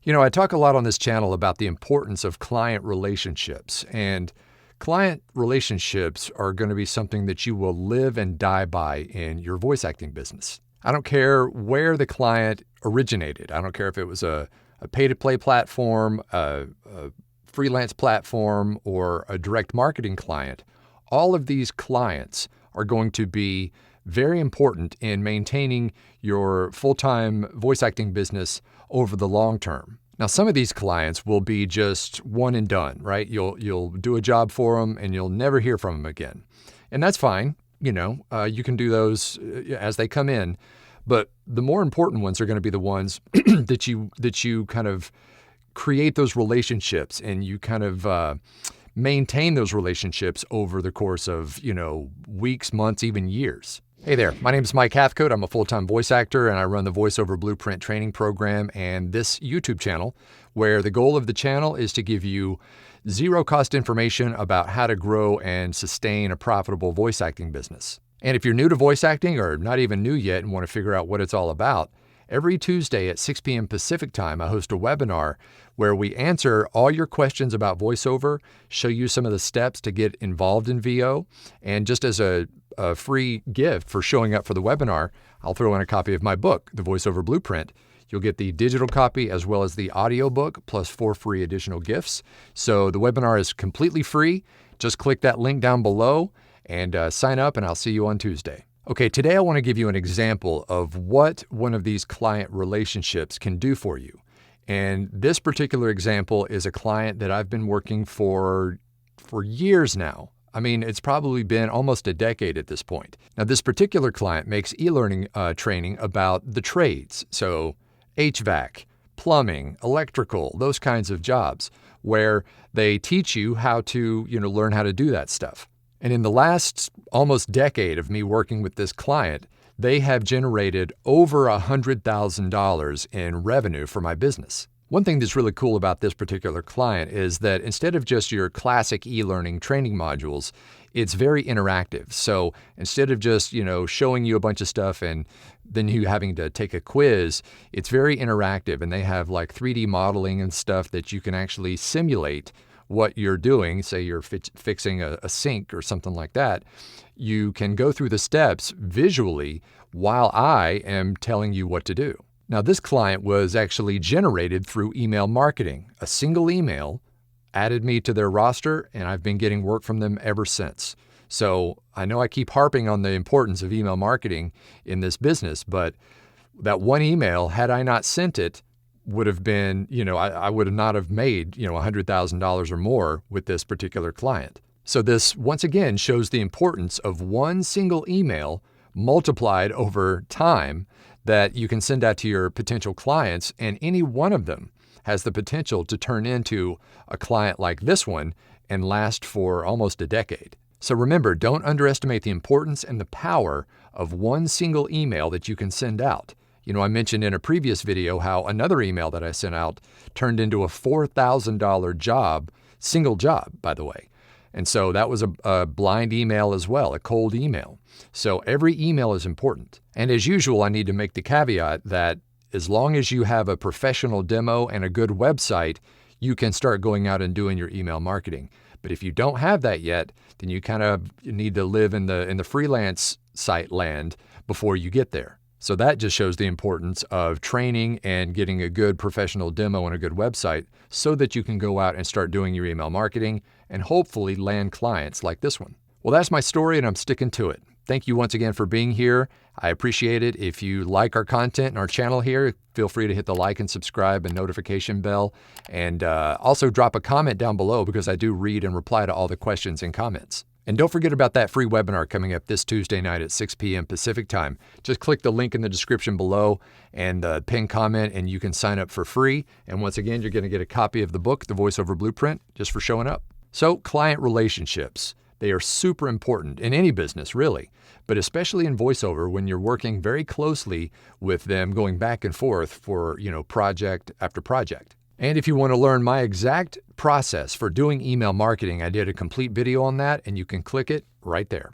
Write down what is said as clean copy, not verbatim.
I talk a lot on this channel about the importance of client relationships, and client relationships are going to be something that you will live and die by in your voice acting business. I don't care where the client originated. I don't care if it was a pay-to-play platform, a freelance platform, or a direct marketing client. All of these clients are going to be very important in maintaining your full-time voice acting business over the long term. Now, some of these clients will be just one and done, right? You'll do a job for them and you'll never hear from them again. And that's fine. You can do those as they come in. But the more important ones are going to be the ones that you kind of create those relationships and you kind of maintain those relationships over the course of, weeks, months, even years. Hey there, my name is Mike Hathcote. I'm a full-time voice actor and I run the Voiceover Blueprint training program and this YouTube channel, where the goal of the channel is to give you zero-cost information about how to grow and sustain a profitable voice acting business. And if you're new to voice acting or not even new yet and want to figure out what it's all about, every Tuesday at 6 p.m. Pacific time, I host a webinar where we answer all your questions about voiceover, show you some of the steps to get involved in VO, and just as a free gift for showing up for the webinar, I'll throw in a copy of my book, The Voiceover Blueprint. You'll get the digital copy as well as the audiobook plus 4 free additional gifts. So the webinar is completely free. Just click that link down below and sign up, and I'll see you on Tuesday. Okay, today I want to give you an example of what one of these client relationships can do for you. And this particular example is a client that I've been working for years now. I mean, it's probably been almost a decade at this point. Now, this particular client makes e-learning training about the trades. So HVAC, plumbing, electrical, those kinds of jobs where they teach you how to, learn how to do that stuff. And in the last almost decade of me working with this client, they have generated over $100,000 in revenue for my business. One thing that's really cool about this particular client is that instead of just your classic e-learning training modules, it's very interactive. So instead of just, showing you a bunch of stuff and then you having to take a quiz, it's very interactive. And they have like 3D modeling and stuff that you can actually simulate what you're doing. Say you're fixing a sink or something like that. You can go through the steps visually while I am telling you what to do. Now, this client was actually generated through email marketing. A single email added me to their roster, and I've been getting work from them ever since. So I know I keep harping on the importance of email marketing in this business, but that one email, had I not sent it, would have been, I would not have made, $100,000 or more with this particular client. So this, once again, shows the importance of one single email multiplied over time that you can send out to your potential clients, and any one of them has the potential to turn into a client like this one and last for almost a decade. So remember, don't underestimate the importance and the power of one single email that you can send out. I mentioned in a previous video how another email that I sent out turned into a $4,000 job, single job, by the way. And so that was a blind email as well, a cold email. So every email is important. And as usual, I need to make the caveat that as long as you have a professional demo and a good website, you can start going out and doing your email marketing. But if you don't have that yet, then you kind of need to live in the freelance site land before you get there. So that just shows the importance of training and getting a good professional demo and a good website so that you can go out and start doing your email marketing and hopefully land clients like this one. Well, that's my story and I'm sticking to it. Thank you once again for being here. I appreciate it. If you like our content and our channel here, feel free to hit the like and subscribe and notification bell. And also drop a comment down below because I do read and reply to all the questions and comments. And don't forget about that free webinar coming up this Tuesday night at 6 p.m. Pacific time. Just click the link in the description below and pin comment and you can sign up for free. And once again, you're going to get a copy of the book, The Voiceover Blueprint, just for showing up. So client relationships, they are super important in any business really, but especially in voiceover when you're working very closely with them going back and forth for, project after project. And if you want to learn my exact process for doing email marketing, I did a complete video on that and you can click it right there.